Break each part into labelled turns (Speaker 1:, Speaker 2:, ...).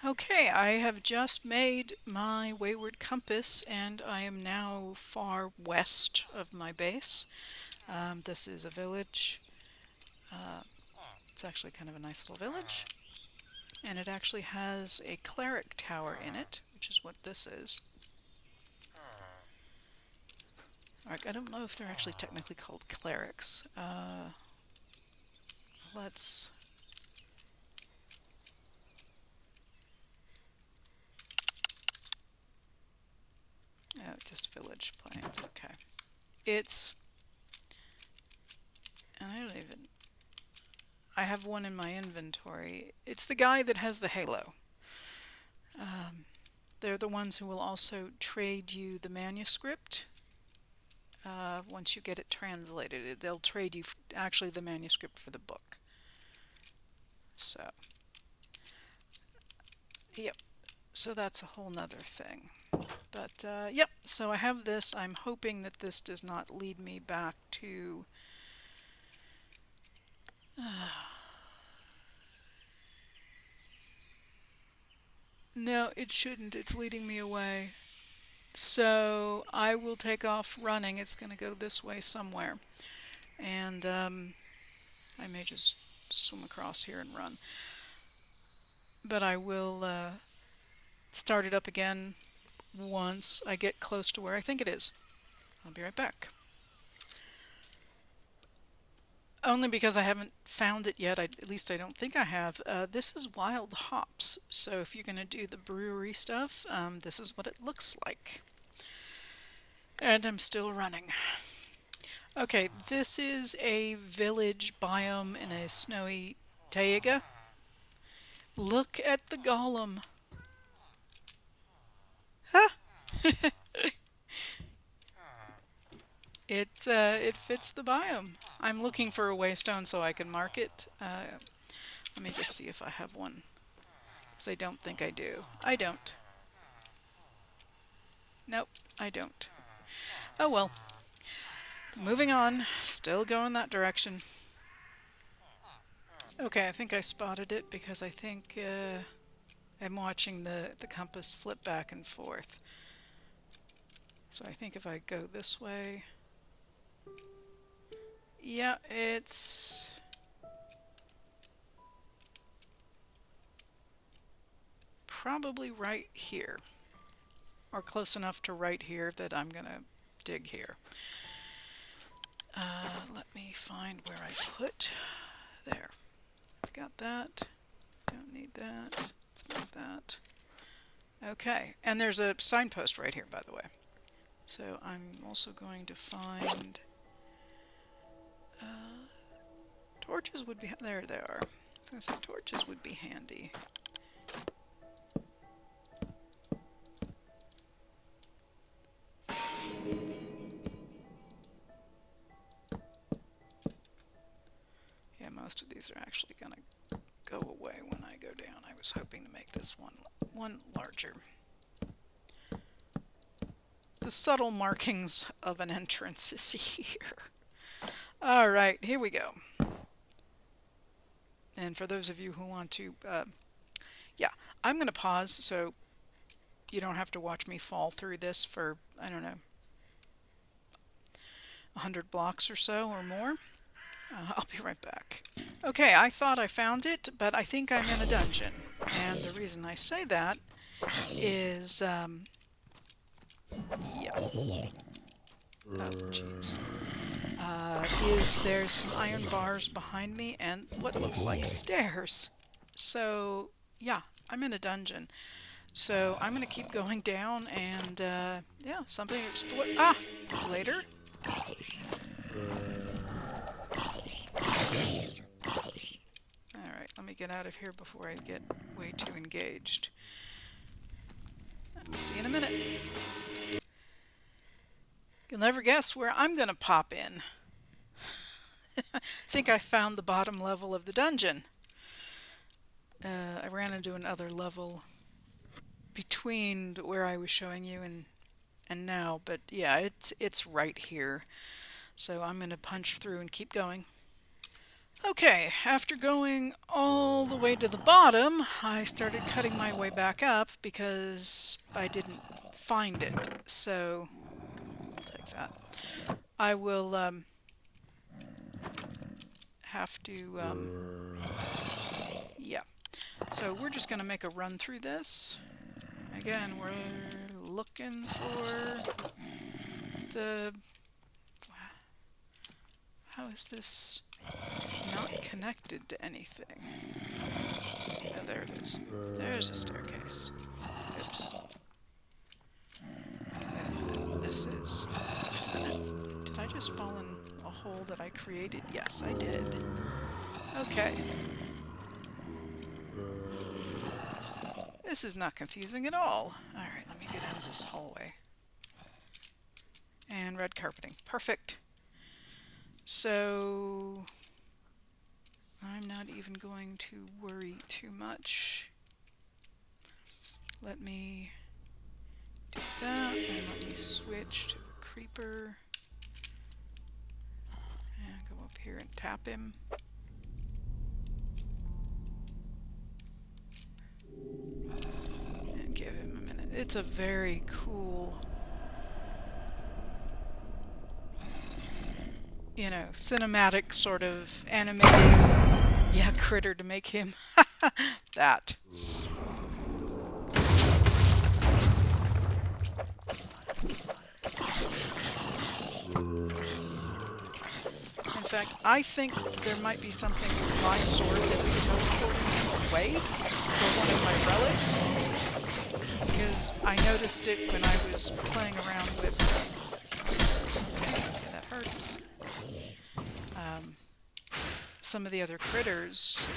Speaker 1: Okay, I have just made my wayward compass and I am now far west of my base. This is a village. It's actually kind of a nice little village. And it actually has a cleric tower in it, which is what this is. I don't know if they're actually technically called clerics. Let's... Oh, just village plans, okay. It's... And I don't even... I have one in my inventory. It's the guy that has the halo. They're the ones who will also trade you the manuscript once you get it translated. They'll trade you actually the manuscript for the book. So, yep. So that's a whole nother thing. But, yep. So I have this. I'm hoping that this does not lead me back to... No, it shouldn't. It's leading me away. So I will take off running. It's going to go this way somewhere. And I may just swim across here and run. But I will start it up again once I get close to where I think it is. I'll be right back. Only because I haven't found it yet. At least I don't think I have. This is wild hops. So if you're going to do the brewery stuff, this is what it looks like. And I'm still running. Okay, this is a village biome in a snowy taiga. Look at the golem. Huh? It fits the biome. I'm looking for a waystone so I can mark it. Let me just see if I have one. Because I don't think I do. I don't. Nope, I don't. Oh well. Moving on. Still going that direction. Okay, I think I spotted it because I think I'm watching the compass flip back and forth. So I think if I go this way... Yeah, it's... probably right here. Or close enough to right here that I'm gonna dig here. Let me find where I put... There. I've got that. Don't need that. Let's move that. Okay, and there's a signpost right here, by the way. So I'm also going to find... torches would be... There they are. I was going to say torches would be handy. Yeah, most of these are actually going to go away when I go down. I was hoping to make this one larger. The subtle markings of an entrance is here. Alright, here we go. And for those of you who want to, yeah, I'm going to pause so you don't have to watch me fall through this for, I don't know, 100 blocks or so or more. I'll be right back. Okay, I thought I found it, but I think I'm in a dungeon. And the reason I say that is, yeah. Oh, jeez. Is there's some iron bars behind me and what looks like stairs. So, yeah, I'm in a dungeon. So I'm going to keep going down and, yeah, something explode. Ah! Later? Alright, let me get out of here before I get way too engaged. See you in a minute. You'll never guess where I'm going to pop in. I think I found the bottom level of the dungeon. I ran into another level between where I was showing you and now, but yeah, it's right here. So I'm going to punch through and keep going. Okay, after going all the way to the bottom, I started cutting my way back up because I didn't find it. So, I'll take that. I will have to, yeah. So we're just going to make a run through this. Again, we're looking for the... How is this not connected to anything? Oh, there it is. There's a staircase. Oops. This is... Did I just fall in a hole that I created? Yes, I did. Okay. This is not confusing at all. Alright, let me get out of this hallway. And red carpeting. Perfect. So... I'm not even going to worry too much. Let me do that, and let me switch to a creeper. And go up here and tap him. And give him a minute. It's a very cool, you know, cinematic sort of animated, yeah, critter to make him that. In fact, I think there might be something with my sword that is teleporting him away for one of my relics. Because I noticed it when I was playing around with... Okay, that hurts. Some of the other critters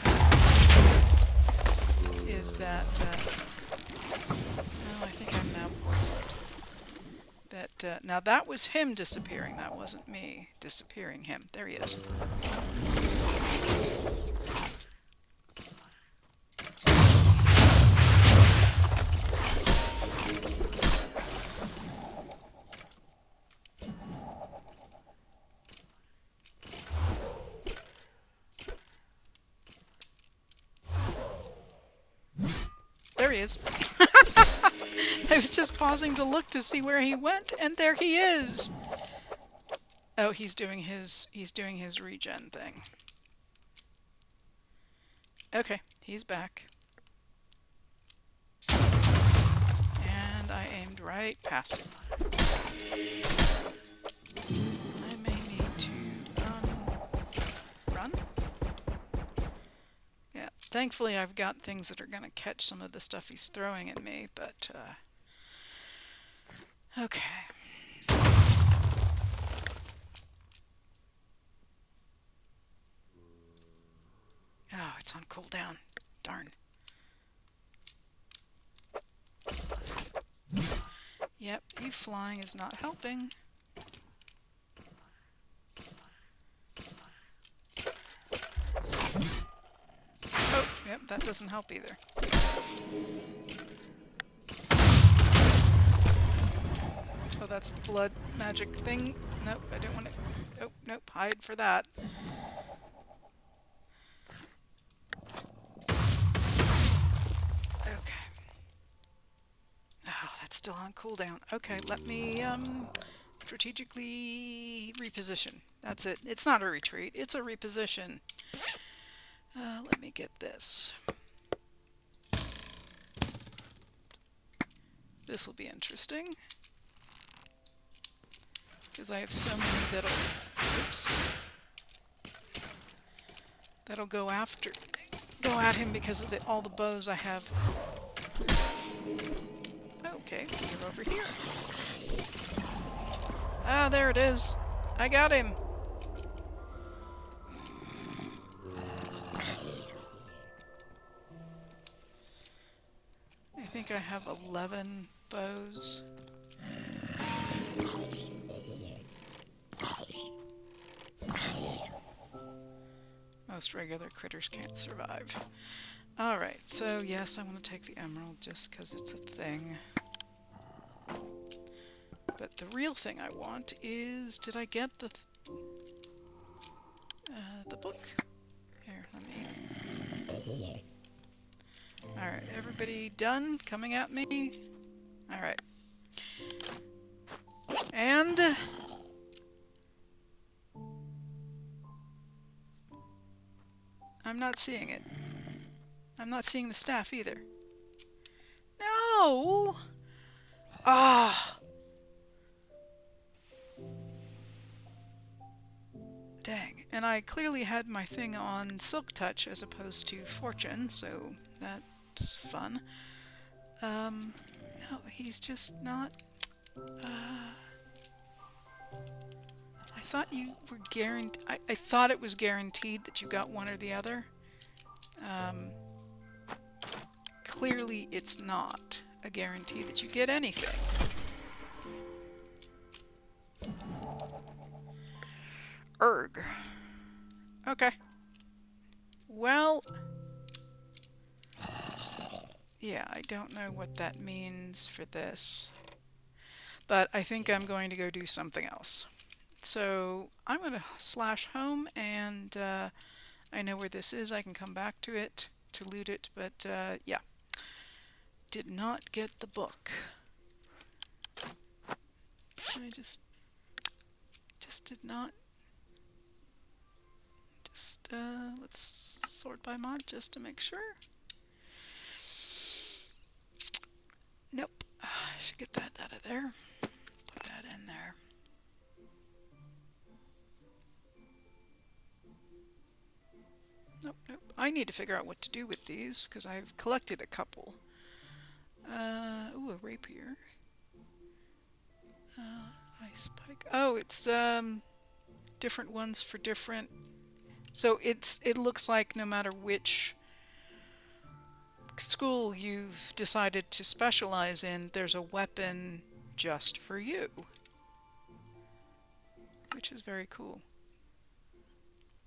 Speaker 1: is that... oh, I think I'm now poisoned. That, now that was him disappearing, that wasn't me disappearing him. There he is. There he is. I was just pausing to look to see where he went, and there he is. Oh, he's doing his regen thing. Okay, he's back. And I aimed right past him. I may need to run. Yeah, thankfully I've got things that are going to catch some of the stuff he's throwing at me, but okay. Oh, it's on cooldown. Darn. Yep, you flying is not helping. Oh, yep, that doesn't help either. Oh, that's the blood magic thing. Nope, I don't want to... Oh, nope, hide for that. Okay. Oh, that's still on cooldown. Okay, let me strategically reposition. That's it. It's not a retreat, it's a reposition. Let me get this. This will be interesting. Because I have so many that'll... Oops. That'll go at him because of all the bows I have. Okay, you're over here. Ah, there it is. I got him. I think I have 11 bows. Most regular critters can't survive. Alright, so yes, I want to take the emerald just because it's a thing. But the real thing I want is... Did I get the book? Here, let me... Alright, everybody done coming at me? Alright. And... I'm not seeing it. I'm not seeing the staff either. No! Ah! Dang. And I clearly had my thing on Silk Touch as opposed to Fortune, so that's fun. No, he's just not... I thought you were guaranteed... I thought it was guaranteed that you got one or the other. Clearly it's not a guarantee that you get anything. Erg. Okay. Well... yeah, I don't know what that means for this. But I think I'm going to go do something else. So I'm going to slash home, and I know where this is. I can come back to it to loot it, but yeah. Did not get the book. I just did not. Just let's sort by mod just to make sure. Nope. I should get that out of there. Put that in there. Nope, nope. I need to figure out what to do with these because I've collected a couple. Ooh, a rapier. Ice pike. Oh, it's different ones for different. So it looks like no matter which school you've decided to specialize in, there's a weapon just for you, which is very cool.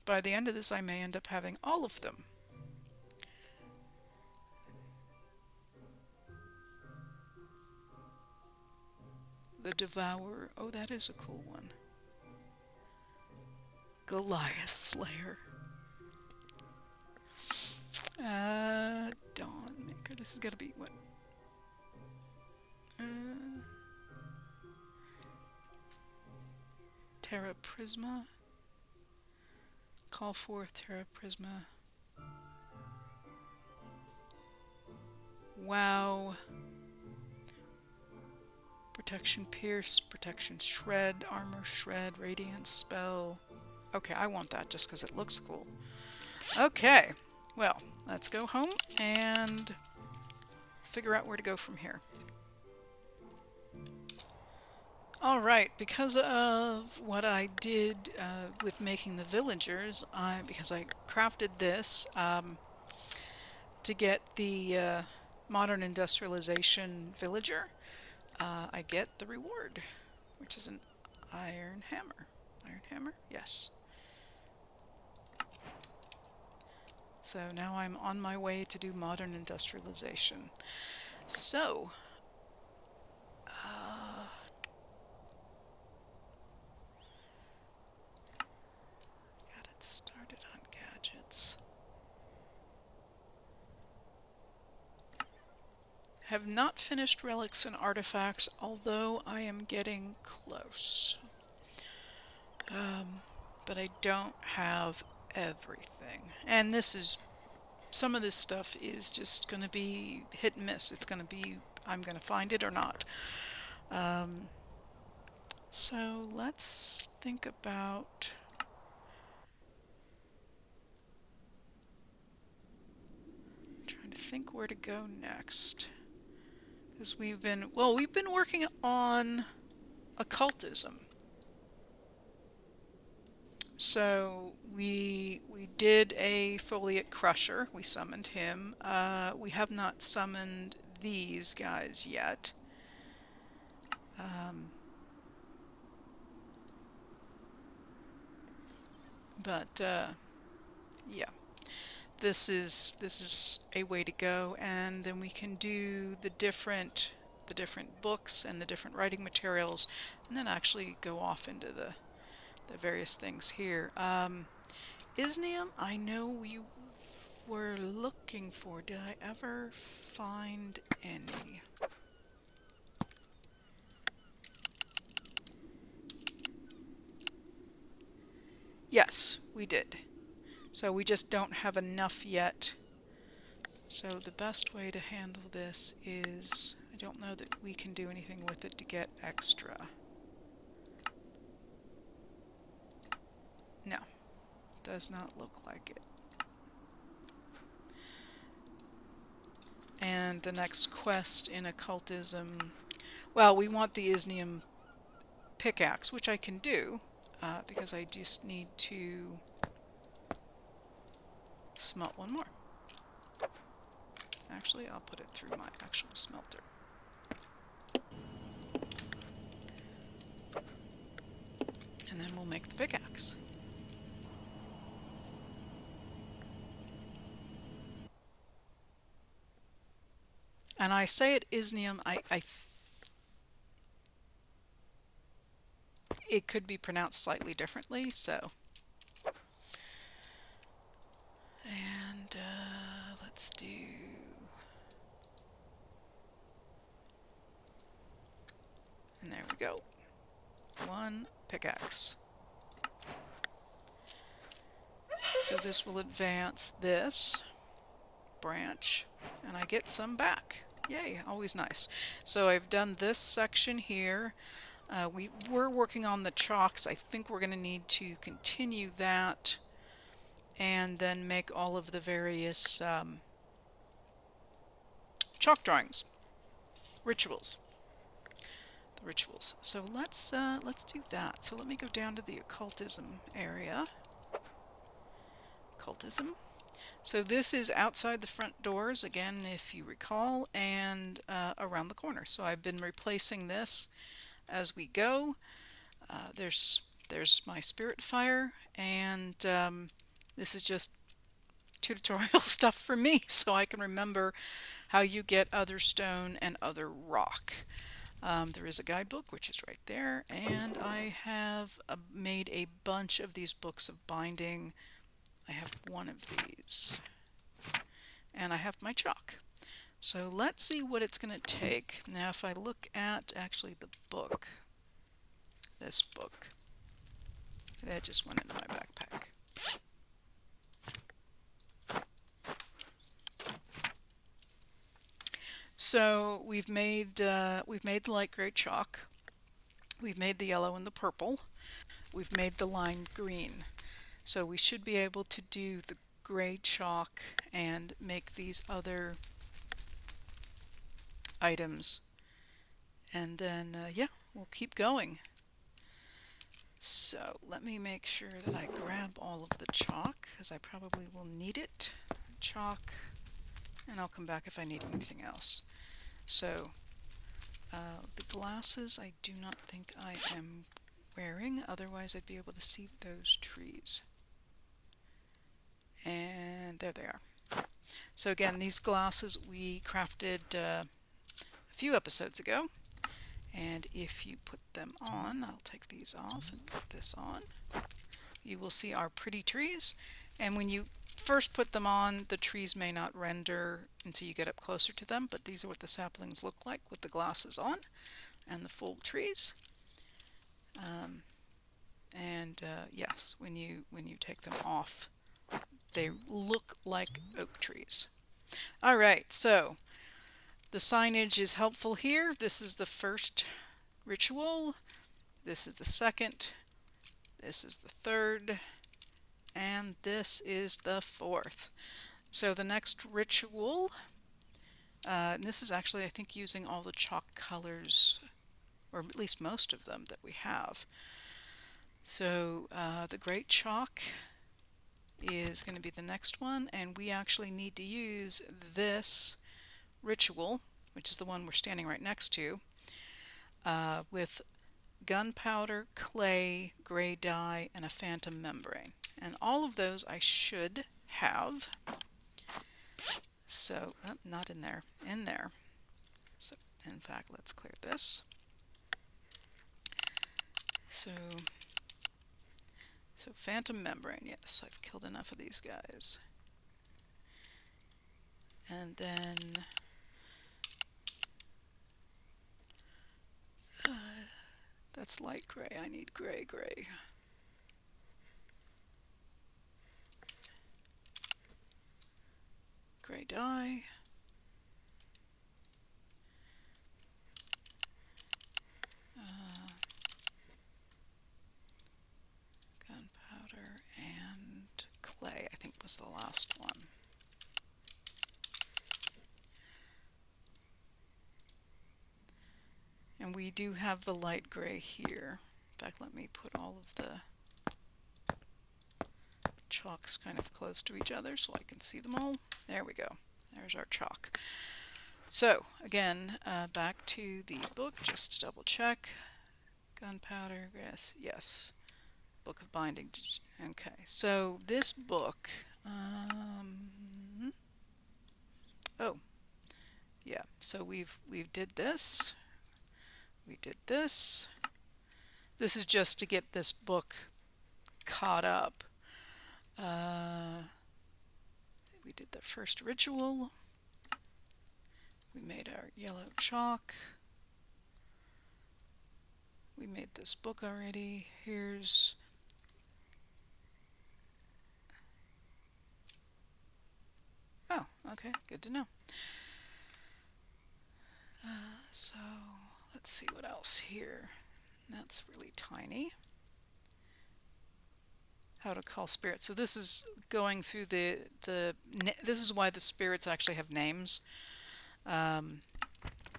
Speaker 1: By the end of this, I may end up having all of them. The Devourer. Oh, that is a cool one. Goliath Slayer. Dawnmaker. This is gonna be what? Terra Prisma. Call forth Terra Prisma. Wow. Protection Pierce, Protection Shred, Armor Shred, Radiant Spell. Okay, I want that just because it looks cool. Okay, well, let's go home and figure out where to go from here. Alright, because of what I did with making the villagers, because I crafted this to get the modern industrialization villager, I get the reward, which is an iron hammer. Iron hammer? Yes. So now I'm on my way to do modern industrialization. So, got it started on gadgets. Have not finished relics and artifacts, although I am getting close. But I don't have everything. And this is, some of this stuff is just going to be hit and miss. It's going to be, I'm going to find it or not. So let's think about... I'm trying to think where to go next. Because we've been working on occultism. So we did a foliate crusher. We summoned him. We have not summoned these guys yet. But yeah, this is a way to go, and then we can do the different books and the different writing materials, and then actually go off into the various things here. Iesnium, I know we were looking for. Did I ever find any? Yes, we did. So we just don't have enough yet. So the best way to handle this is, I don't know that we can do anything with it to get extra. No, does not look like it. And the next quest in occultism, well, we want the Iesnium Pickaxe, which I can do, because I just need to smelt one more. Actually, I'll put it through my actual smelter. And then we'll make the pickaxe. And I say it Iesnium, it could be pronounced slightly differently, so. And let's do. And there we go. One pickaxe. So this will advance this branch, and I get some back. Yay, always nice. So I've done this section here. We were working on the chalks. I think we're going to need to continue that and then make all of the various chalk drawings, rituals. The rituals. So let's do that. So let me go down to the occultism area. Occultism. So this is outside the front doors, again, if you recall, and around the corner. So I've been replacing this as we go. There's my spirit fire, and this is just tutorial stuff for me, so I can remember how you get other stone and other rock. There is a guidebook, which is right there, and I have made a bunch of these books of binding. I have one of these, and I have my chalk. So let's see what it's going to take. Now if I look at actually the book, this book, that just went into my backpack. So we've made the light gray chalk, we've made the yellow and the purple, we've made the lime green. So we should be able to do the gray chalk and make these other items, and then yeah, we'll keep going. So let me make sure that I grab all of the chalk, because I probably will need it. Chalk, and I'll come back if I need anything else. So the glasses I do not think I am wearing, otherwise I'd be able to see those trees. And there they are. So again, these glasses we crafted a few episodes ago, and if you put them on, I'll take these off and put this on, you will see our pretty trees. And when you first put them on, the trees may not render until you get up closer to them, but these are what the saplings look like with the glasses on and the full trees. Yes, when you take them off, they look like oak trees. All right, so the signage is helpful here. This is the first ritual, this is the second, this is the third, and this is the fourth. So the next ritual, and this is actually I think using all the chalk colors, or at least most of them that we have. So the great chalk is going to be the next one, and we actually need to use this ritual, which is the one we're standing right next to, with gunpowder, clay, gray dye, and a phantom membrane. And all of those I should have. So, not in there, in there. So, in fact, let's clear this. So So phantom membrane, yes, I've killed enough of these guys. And then that's light gray. I need gray. Gray dye. Gunpowder and clay, I think, was the last one. And we do have the light gray here. In fact, let me put all of the chalks kind of close to each other so I can see them all. There we go. There's our chalk. So, again, back to the book, just to double check. Gunpowder, yes. Book of Binding. Okay, so this book, oh, yeah, so we've did this. We did this. This is just to get this book caught up. We did the first ritual. We made our yellow chalk. We made this book already. Here's oh, okay, good to know. So let's see what else here. That's really tiny. How to call spirits. So this is going through this is why the spirits actually have names.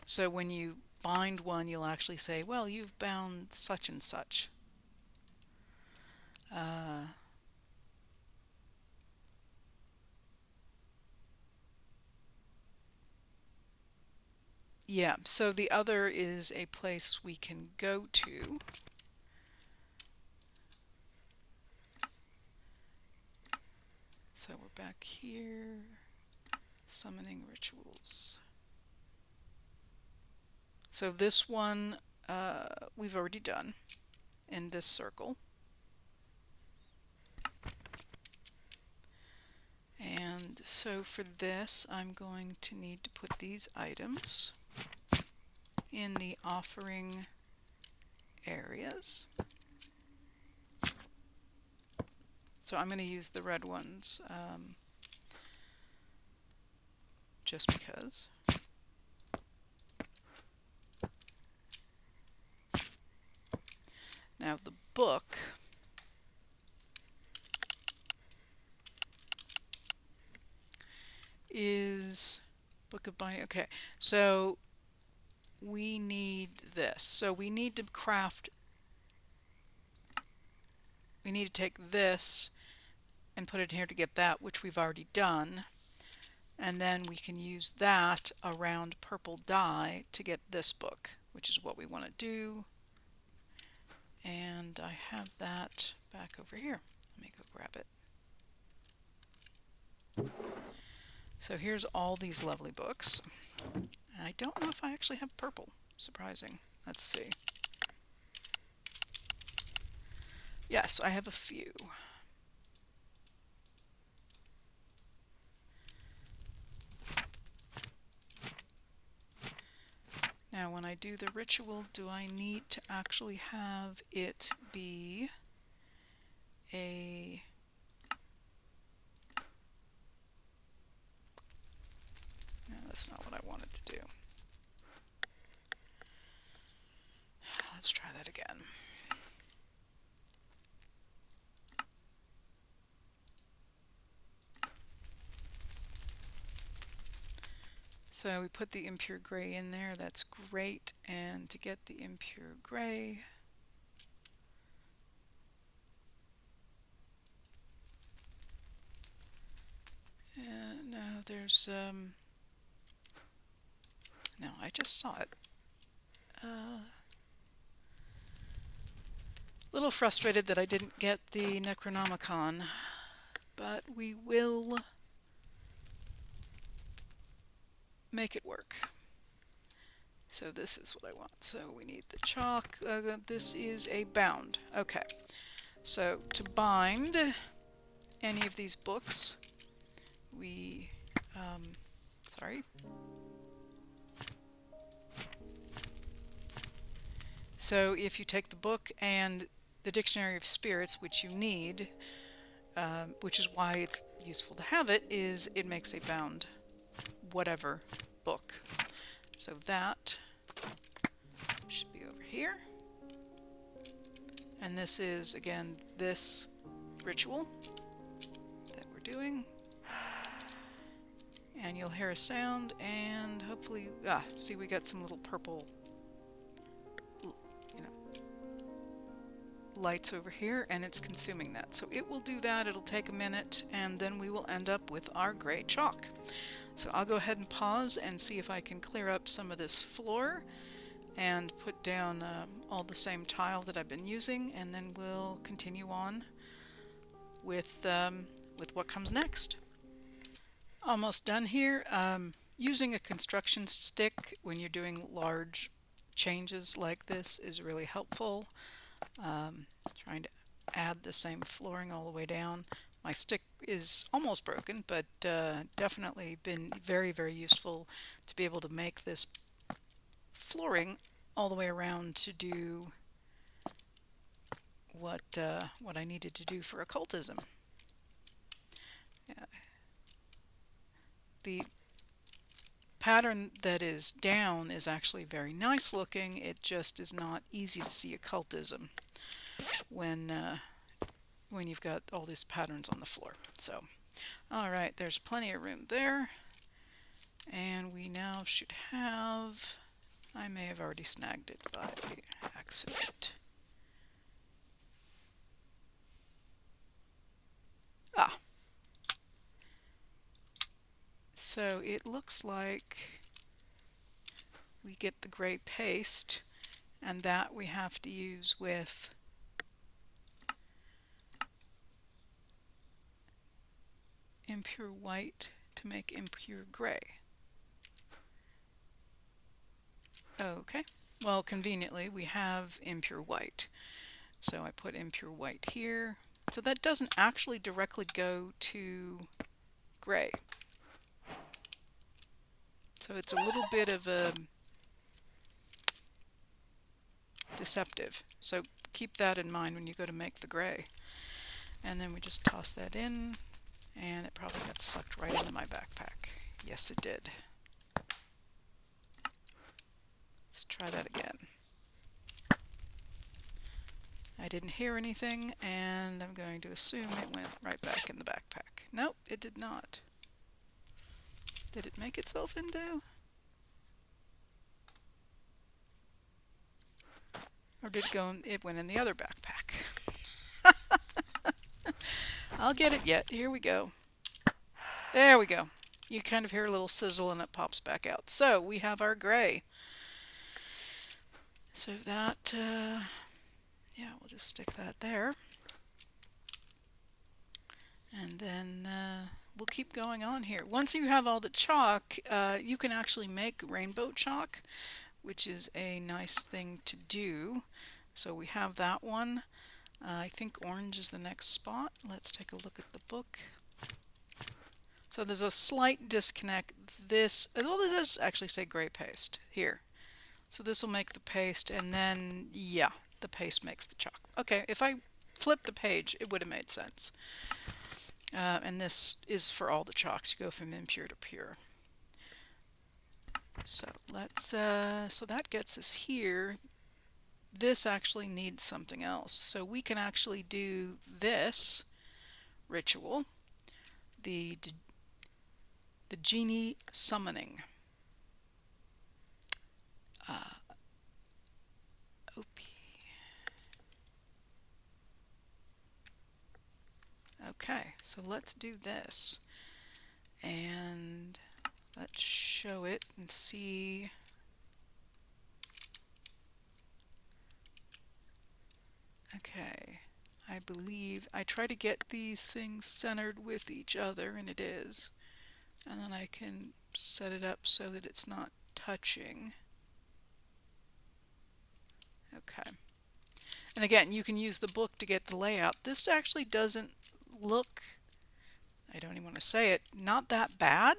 Speaker 1: So when you bind one, you'll actually say, well, you've bound such and such. Yeah, so the other is a place we can go to. So we're back here, summoning rituals. So this one we've already done in this circle. And so for this, I'm going to need to put these items in the offering areas. So I'm going to use the red ones just because. Now the book is Book of Binding. Okay, so we need this. So we need to craft, we need to take this and put it here to get that, which we've already done. And then we can use that around purple dye to get this book, which is what we want to do. And I have that back over here. Let me go grab it. So here's all these lovely books. I don't know if I actually have purple. Surprising. Let's see. Yes, I have a few. Now when I do the ritual, do I need to actually have it be a... No, that's not what I wanted to do. Let's try that again. So we put the impure gray in there, that's great. And to get the impure gray, no, there's, no, I just saw it. A little frustrated that I didn't get the Necronomicon, but we will make it work. So this is what I want. So we need the chalk. This is a bound. Okay. So to bind any of these books, we, sorry. So if you take the book and the Dictionary of Spirits, which you need, which is why it's useful to have it, is it makes a bound whatever book. So that should be over here. And this is, again, this ritual that we're doing. And you'll hear a sound, and hopefully, see, we got some little purple, lights over here, and it's consuming that. So it will do that. It'll take a minute, and then we will end up with our gray chalk. So I'll go ahead and pause and see if I can clear up some of this floor and put down all the same tile that I've been using, and then we'll continue on with what comes next. Almost done here. Using a construction stick when you're doing large changes like this is really helpful. Trying to add the same flooring all the way down. My stick is almost broken, but definitely been very, very useful to be able to make this flooring all the way around to do what I needed to do for occultism. Yeah. The pattern that is down is actually very nice looking. It just is not easy to see occultism when you've got all these patterns on the floor. So, all right, there's plenty of room there, and we now should have, I may have already snagged it by accident. So it looks like we get the gray paste, and that we have to use with impure white to make impure gray. Okay, well, conveniently we have impure white. So I put impure white here. So that doesn't actually directly go to gray. So it's a little bit of a deceptive. So keep that in mind when you go to make the gray. And then we just toss that in, and it probably got sucked right into my backpack. Yes, it did. Let's try that again. I didn't hear anything, and I'm going to assume it went right back in the backpack. Nope, it did not. Did it make itself into? Or did it go? It went in the other backpack. I'll get it yet. Here we go. There we go. You kind of hear a little sizzle and it pops back out. So we have our gray. So that, yeah, we'll just stick that there. And then we'll keep going on here. Once you have all the chalk, you can actually make rainbow chalk, which is a nice thing to do. So we have that one. I think orange is the next spot. Let's take a look at the book. So there's a slight disconnect. Well, it does actually say gray paste here. So this will make the paste, and then, yeah, the paste makes the chalk. Okay, if I flipped the page, it would have made sense. And this is for all the chalks. You go from impure to pure. So let's, so that gets us here. This actually needs something else. So we can actually do this ritual, the genie summoning. OP. Okay, so let's do this. And let's show it and see. Okay, I believe I try to get these things centered with each other, and it is. And then I can set it up so that it's not touching. Okay. And again, you can use the book to get the layout. This actually doesn't look, I don't even want to say it, not that bad.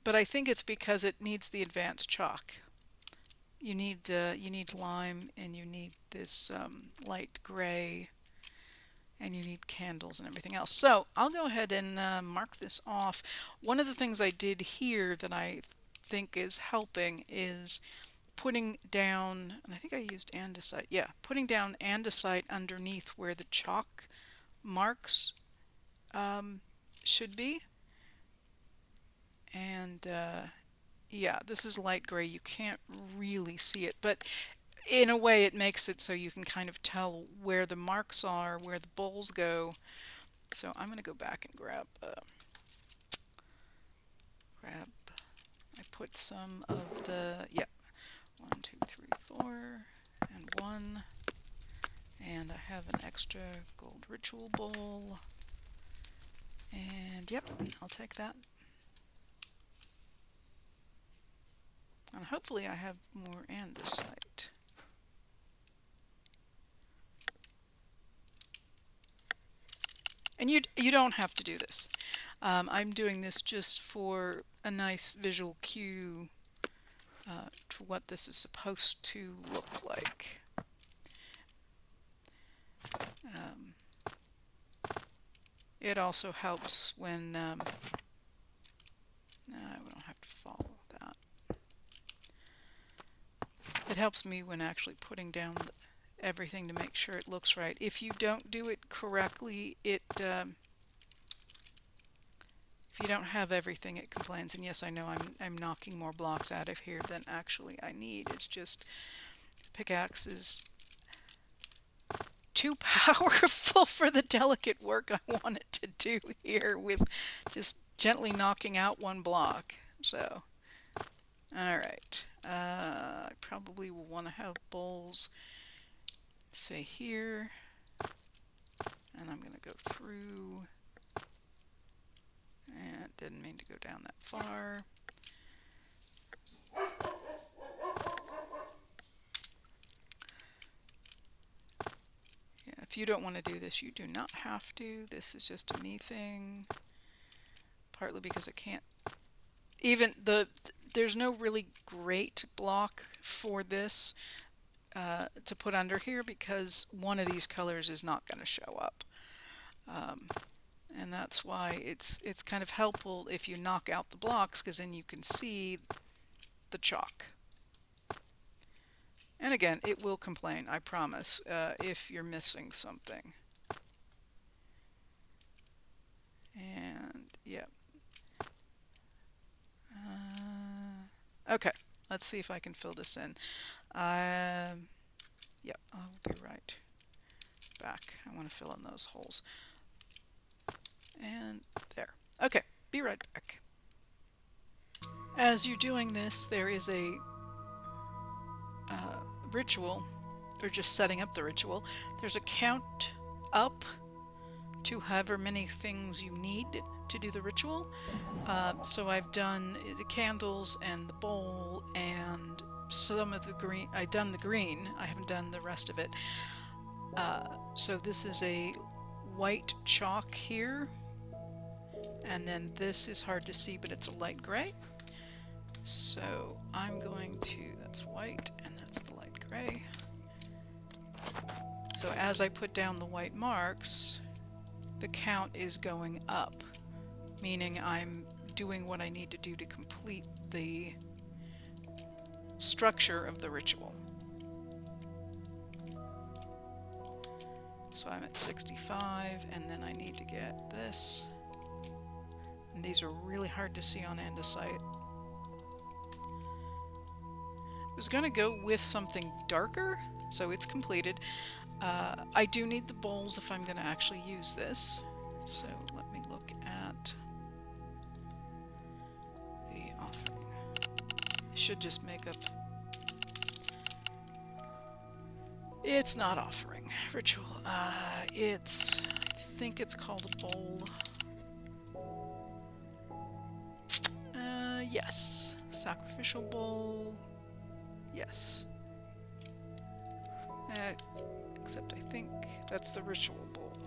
Speaker 1: But I think it's because it needs the advanced chalk. You need lime, and you need this light gray, and you need candles and everything else. So I'll go ahead and mark this off. One of the things I did here that I think is helping is putting down, and I think I used andesite, yeah, putting down andesite underneath where the chalk marks should be. And yeah, this is light gray. You can't really see it, but in a way it makes it so you can kind of tell where the marks are, where the bowls go. So I'm going to go back and grab, I put some of the, yeah, 1, 2, 3, 4, and 1. And I have an extra gold ritual bowl. And yep, I'll take that. And hopefully I have more andesite. And you don't have to do this. I'm doing this just for a nice visual cue to what this is supposed to look like. It also helps when we don't have to follow that. It helps me when actually putting down everything to make sure it looks right. If you don't do it correctly, if you don't have everything, it complains. And yes, I know I'm knocking more blocks out of here than actually I need. It's just pickaxe is too powerful for the delicate work I want it to do here with just gently knocking out one block. So, alright. I probably will want to have bowls, say here, and I'm going to go through, and didn't mean to go down that far. Yeah, if you don't want to do this, you do not have to. This is just a me thing, partly because I can't, even there's no really great block for this to put under here because one of these colors is not going to show up. And that's why it's kind of helpful if you knock out the blocks, because then you can see the chalk. And again, it will complain, I promise, if you're missing something. And yeah. Okay, let's see if I can fill this in. Yeah, I'll be right back. I want to fill in those holes. And there. Okay, be right back. As you're doing this, there is a ritual, or just setting up the ritual. There's a count up to however many things you need to do the ritual. So I've done the candles and the bowl and some of the green. I've done the green. I haven't done the rest of it. So this is a white chalk here. And then this is hard to see, but it's a light gray. So I'm going to, that's white and that's the light gray. So as I put down the white marks, the count is going up, meaning I'm doing what I need to do to complete the structure of the ritual. So I'm at 65, and then I need to get this. And these are really hard to see on andesite. I was going to go with something darker, so it's completed. I do need the bowls if I'm going to actually use this. So let me look at the offering. I should just make up. It's not offering. Ritual. I think it's called a bowl. Yes. Sacrificial bowl. Yes. Except I think that's the ritual bowl.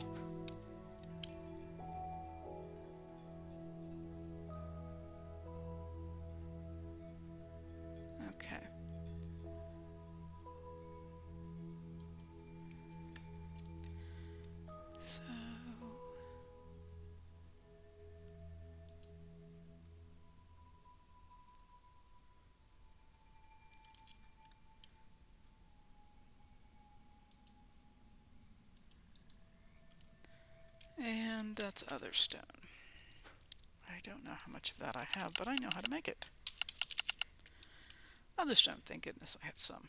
Speaker 1: Okay. So... And that's other stone. I don't know how much of that I have, but I know how to make it. Other stone, thank goodness I have some.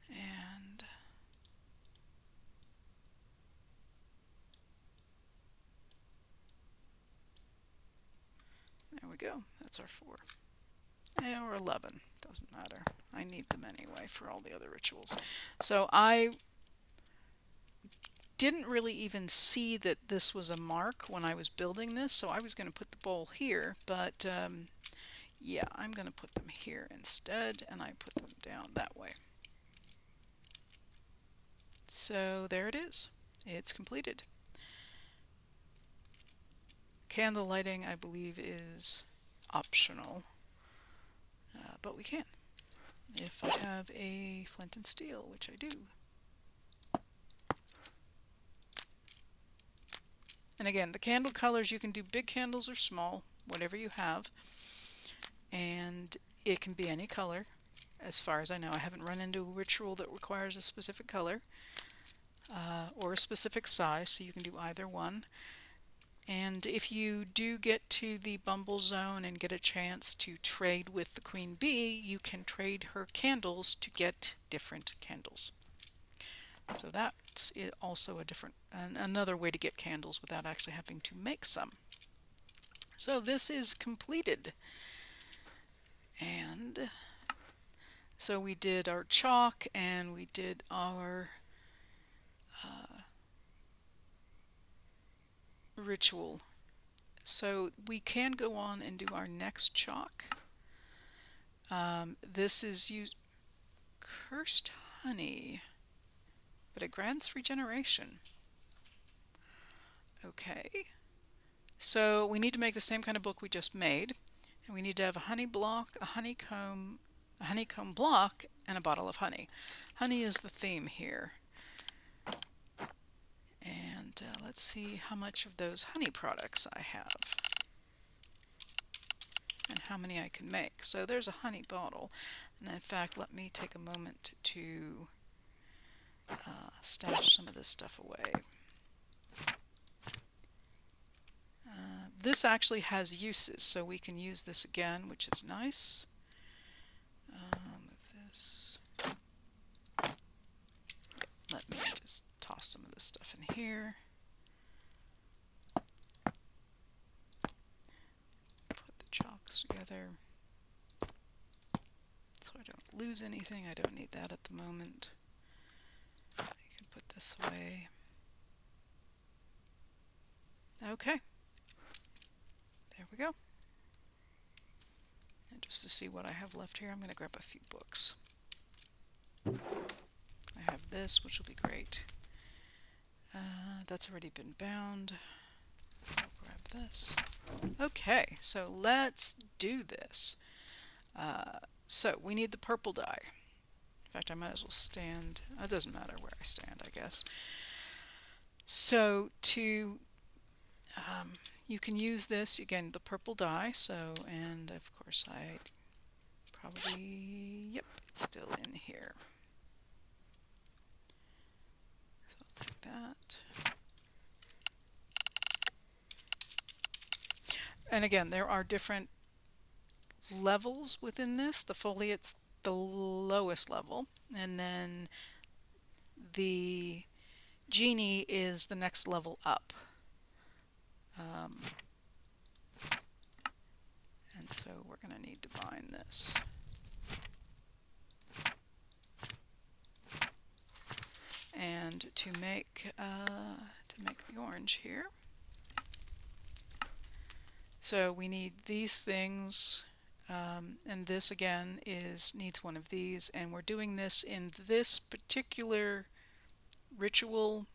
Speaker 1: And there we go. That's our 4. Or 11. Doesn't matter. I need them anyway for all the other rituals. So I didn't really even see that this was a mark when I was building this, so I was going to put the bowl here, but yeah, I'm going to put them here instead, and I put them down that way. So there it is. It's completed. Candle lighting, I believe, is optional, but we can if I have a flint and steel, which I do. And again, the candle colors, you can do big candles or small, whatever you have, and it can be any color. As far as I know, I haven't run into a ritual that requires a specific color or a specific size, so you can do either one. And if you do get to the Bumble Zone and get a chance to trade with the Queen Bee, you can trade her candles to get different candles. So that's also another way to get candles without actually having to make some. So this is completed. And so we did our chalk and we did our ritual. So we can go on and do our next chalk. This is cursed honey, but it grants regeneration. Okay, so we need to make the same kind of book we just made, and we need to have a honey block, a honeycomb block, and a bottle of honey. Honey is the theme here. And let's see how much of those honey products I have and how many I can make. So there's a honey bottle, and in fact, let me take a moment to stash some of this stuff away. This actually has uses, so we can use this again, which is nice. Move this. Let me just toss some of this stuff in here. Put the chalks together so I don't lose anything. I don't need that at the moment. You can put this away. Okay. There we go. And just to see what I have left here, I'm going to grab a few books. I have this, which will be great. That's already been bound. I'll grab this. Okay, so let's do this. So we need the purple dye. In fact, I might as well stand. It doesn't matter where I stand, I guess. So you can use this, again, the purple dye. So, and of course I probably, yep, it's still in here. So I'll take that. And again, there are different levels within this. The foliate's the lowest level, and then the genie is the next level up. And so we're going to need to bind this. And to make the orange here, so we need these things. And this again needs one of these, and we're doing this in this particular ritual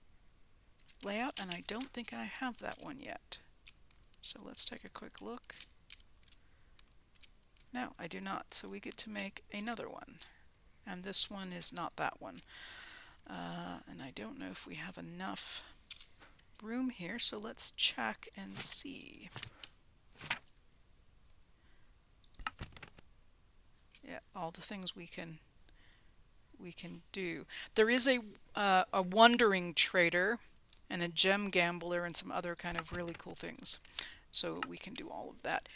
Speaker 1: layout, and I don't think I have that one yet. So let's take a quick look. No, I do not. So we get to make another one. And this one is not that one. And I don't know if we have enough room here, so let's check and see. Yeah, all the things we can do. There is a wandering trader and a gem gambler and some other kind of really cool things. So we can do all of that.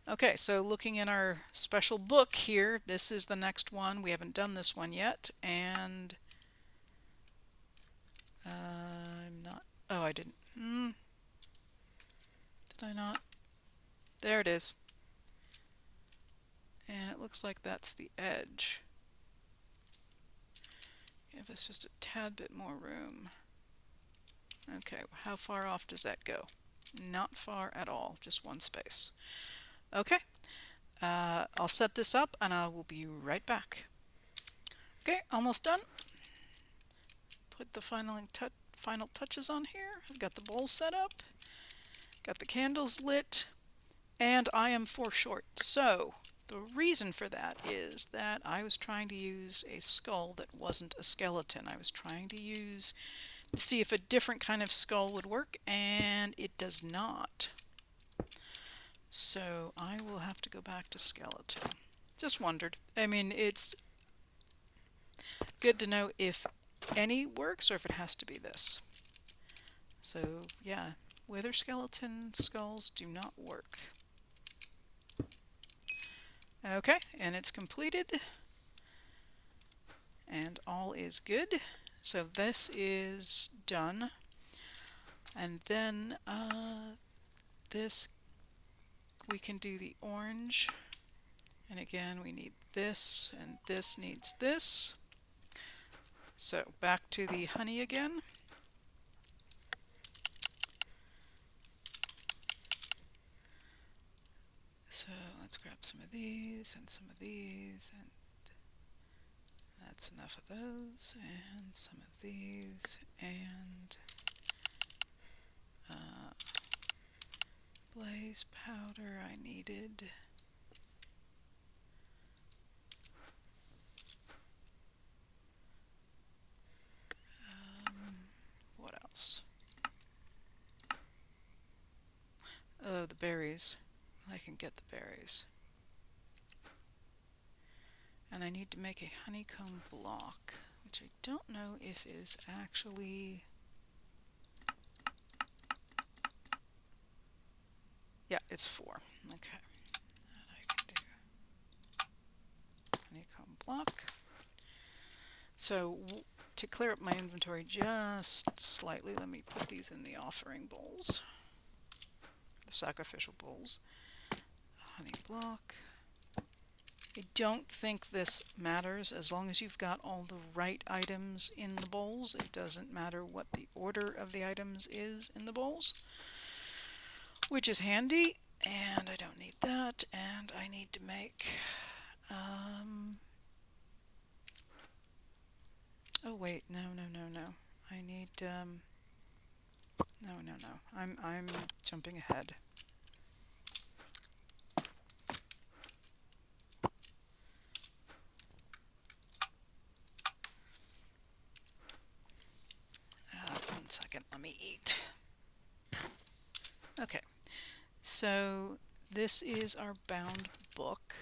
Speaker 1: Okay, so looking in our special book here, this is the next one. We haven't done this one yet, and I'm not. Oh, I didn't. Did I not? There it is. And it looks like that's the edge. Give us just a tad bit more room. Okay, how far off does that go? Not far at all, just one space. Okay, I'll set this up and I will be right back. Okay, almost done. Put the final touches on here. I've got the bowl set up, got the candles lit, and I am foreshort. So the reason for that is that I was trying to use a skull that wasn't a skeleton. I was trying to see if a different kind of skull would work, and it does not. So I will have to go back to skeleton. Just wondered. I mean, it's good to know if any works or if it has to be this. So yeah, wither skeleton skulls do not work. Okay, and it's completed. And all is good. So this is done. And then this, we can do the orange. And again, we need this, and this needs this. So back to the honey again. So let's grab some of these and some of these, and that's enough of those, and some of these, and blaze powder I needed. What else? Oh, the berries. I can get the berries. And I need to make a honeycomb block, which I don't know if is actually... Yeah, it's 4. Okay. That I can do. Honeycomb block. So to clear up my inventory just slightly, let me put these in the offering bowls. The sacrificial bowls. Honey block. I don't think this matters as long as you've got all the right items in the bowls. It doesn't matter what the order of the items is in the bowls, which is handy. And I don't need that, and I need to make oh wait, no. I need no. I'm jumping ahead. One second, let me eat. Okay, so this is our bound book.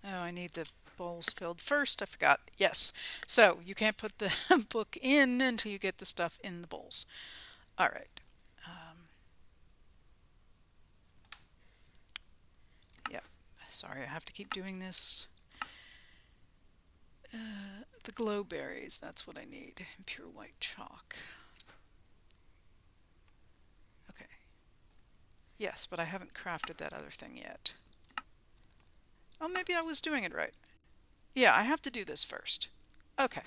Speaker 1: Oh, I need the bowls filled first. I forgot. Yes. So you can't put the book in until you get the stuff in the bowls. All right. Yep. Sorry, I have to keep doing this. The glow berries, that's what I need. Pure white chalk. Okay. Yes, but I haven't crafted that other thing yet. Oh, maybe I was doing it right. Yeah, I have to do this first. Okay.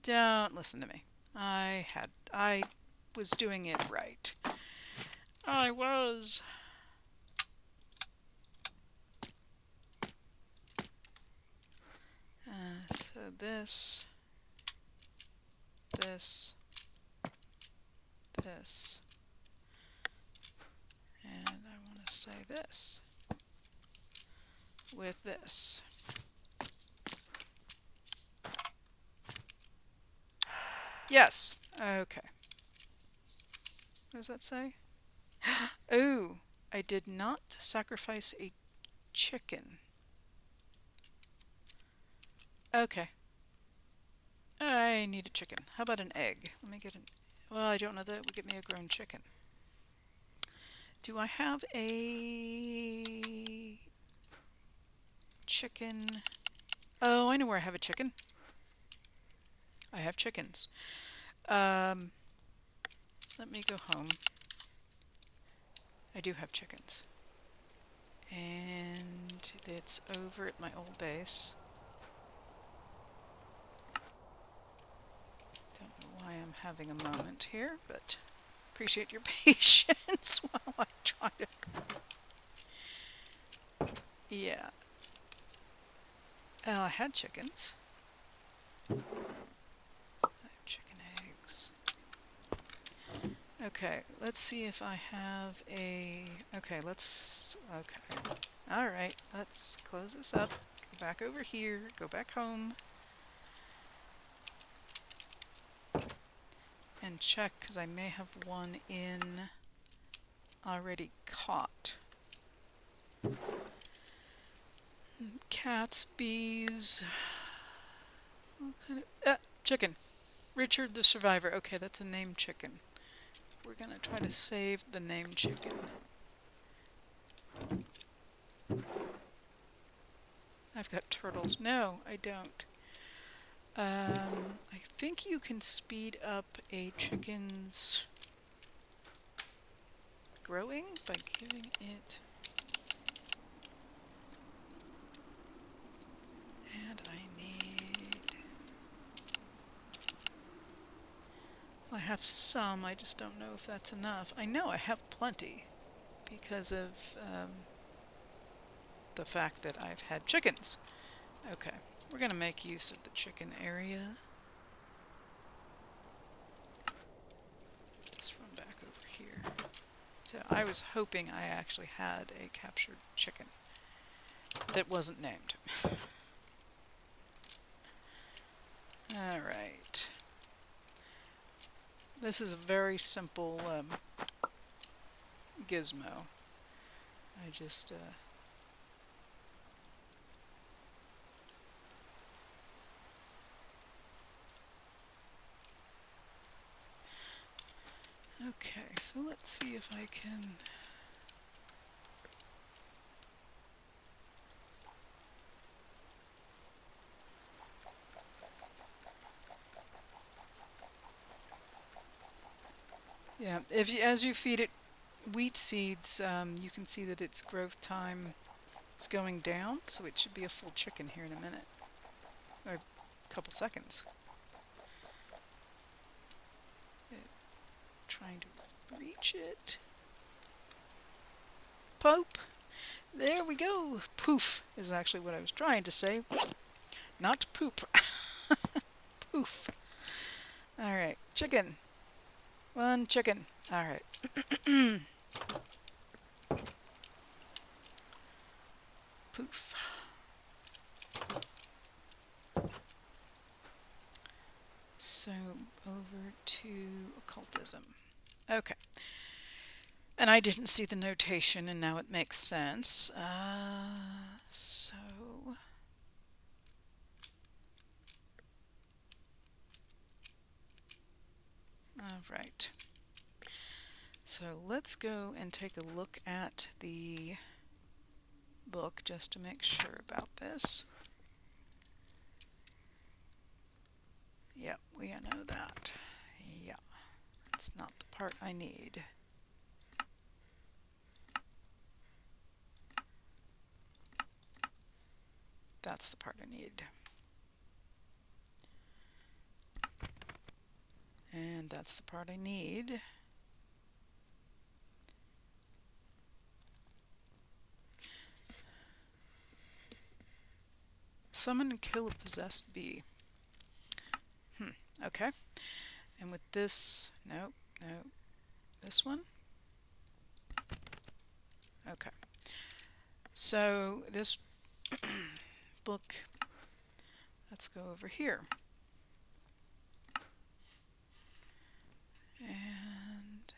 Speaker 1: Don't listen to me. I was doing it right. I was. So this, this, this, and I want to say this with this. Yes. Okay. What does that say? Oh, I did not sacrifice a chicken. Okay. I need a chicken. How about an egg? Let me get an... Well, I don't know that would get me a grown chicken. Do I have a chicken? Oh, I know where I have a chicken. I have chickens. Let me go home. I do have chickens. And it's over at my old base. Don't know why I'm having a moment here, but appreciate your patience while I try to... Yeah. I had chickens. I have chicken eggs. Okay, let's see if I have a... Okay, let's... Okay. Alright, let's close this up. Go back over here. Go back home. And check, because I may have one in already caught. Cats, bees... What kind of... chicken. Richard the Survivor. Okay, that's a named chicken. We're going to try to save the named chicken. I've got turtles. No, I don't. I think you can speed up a chicken's growing by giving it... And I need... I have some, I just don't know if that's enough. I know I have plenty because of the fact that I've had chickens. Okay, we're going to make use of the chicken area. Just run back over here. So I was hoping I actually had a captured chicken that wasn't named. Alright. This is a very simple gizmo. I just... Okay, so let's see if I can... Yeah, as you feed it wheat seeds, you can see that its growth time is going down, so it should be a full chicken here in a minute, or a couple seconds. Trying to reach it. Pope! There we go! Poof is actually what I was trying to say. Not poop. Poof. Alright, chicken. One chicken. Alright. Poof. So, over to occultism. Okay. And I didn't see the notation, and now it makes sense. Alright. So let's go and take a look at the book just to make sure about this. Yep, we know that. Yeah, that's not the part I need. That's the part I need. And that's the part I need. Summon and kill a possessed bee. Okay. And with this, no, this one. Okay. So this book, let's go over here. And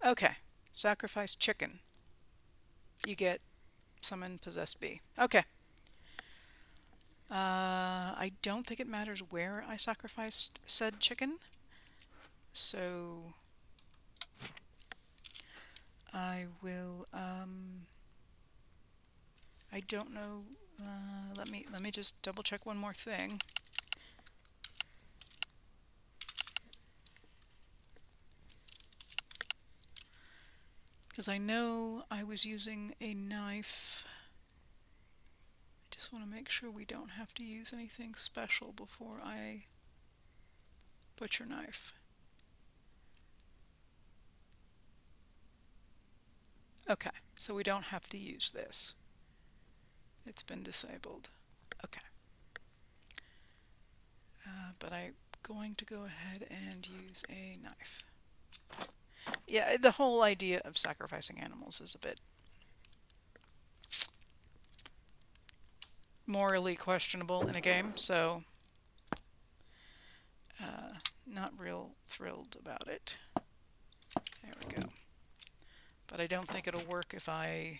Speaker 1: okay, sacrifice chicken. You get summon possessed bee. Okay. I don't think it matters where I sacrificed said chicken. So I will, I don't know, let me just double check one more thing. Because I know I was using a knife. I just want to make sure we don't have to use anything special before I butcher knife. Okay, so we don't have to use this. It's been disabled. Okay. But I'm going to go ahead and use a knife. Yeah, the whole idea of sacrificing animals is a bit morally questionable in a game, so not real thrilled about it. There we go. But I don't think it'll work if I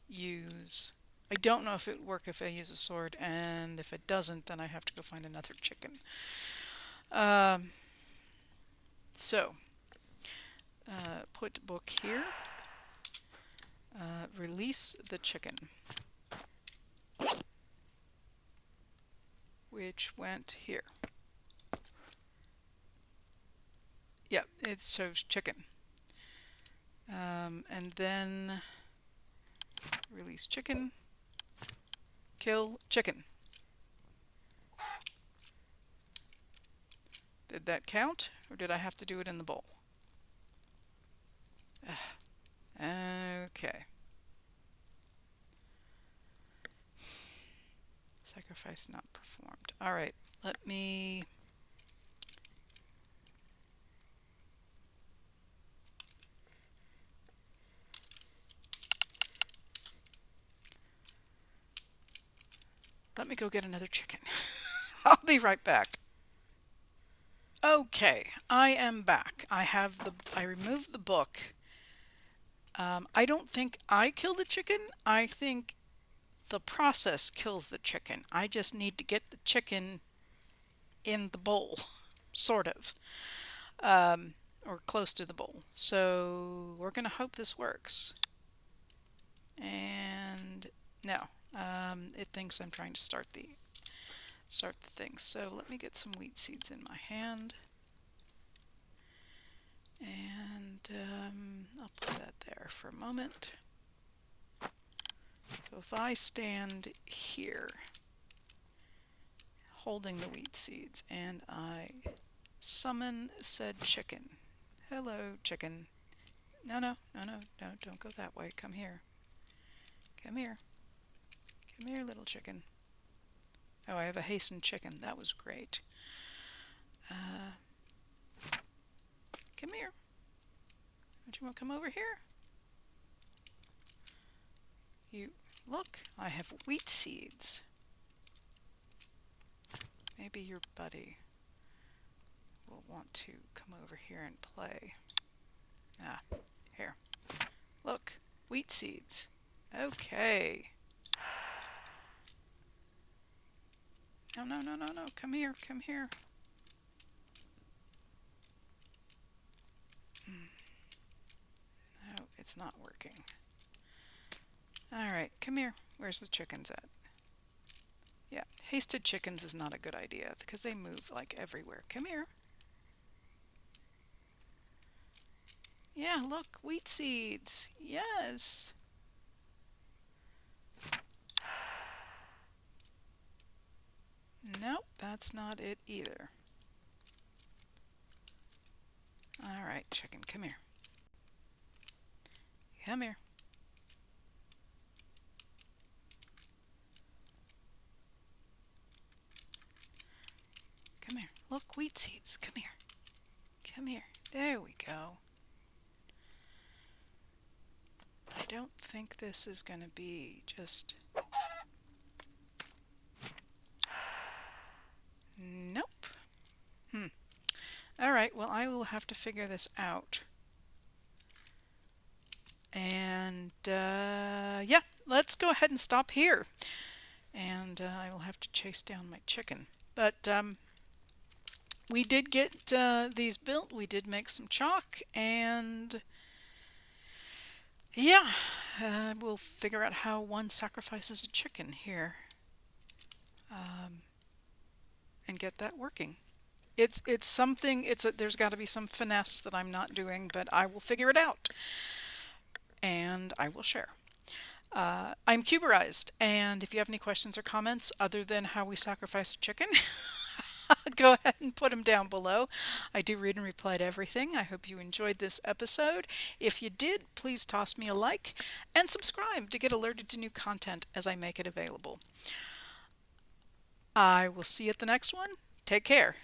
Speaker 1: use... I don't know if it would work if I use a sword, and if it doesn't, then I have to go find another chicken. So, put book here. Release the chicken, which went here. Yep, it shows chicken. And then release chicken, kill chicken. Did that count, or did I have to do it in the bowl? Okay. Sacrifice not performed. All right, let me... Let me go get another chicken. I'll be right back. Okay, I am back. I removed the book. I don't think I killed the chicken. I think the process kills the chicken. I just need to get the chicken in the bowl, sort of, or close to the bowl. So we're going to hope this works. And no, it thinks I'm trying to start the thing. So let me get some wheat seeds in my hand. And I'll put that there for a moment. So if I stand here holding the wheat seeds and I summon said chicken. Hello, chicken. No, don't go that way. Come here. Come here. Come here, little chicken. Oh, I have a hastened chicken. That was great. Come here. Don't you want to come over here? You look, I have wheat seeds. Maybe your buddy will want to come over here and play. Ah, here. Look, wheat seeds. Okay. No. Come here. No, it's not working. Alright, come here. Where's the chickens at? Yeah, hasted chickens is not a good idea because they move like everywhere. Come here. Yeah, look, wheat seeds. Yes. Nope, that's not it either. Alright, chicken, come here. Come here. Look, wheat seeds. Come here. Come here. There we go. I don't think this is going to be just... Nope. All right, well, I will have to figure this out. And yeah, let's go ahead and stop here. And I will have to chase down my chicken. But we did get these built. We did make some chalk, and yeah, we'll figure out how one sacrifices a chicken here, and get that working. It's something. There's got to be some finesse that I'm not doing, but I will figure it out, and I will share. I'm Cuberized, and if you have any questions or comments other than how we sacrifice a chicken, go ahead and put them down below. I do read and reply to everything. I hope you enjoyed this episode. If you did, please toss me a like and subscribe to get alerted to new content as I make it available. I will see you at the next one. Take care.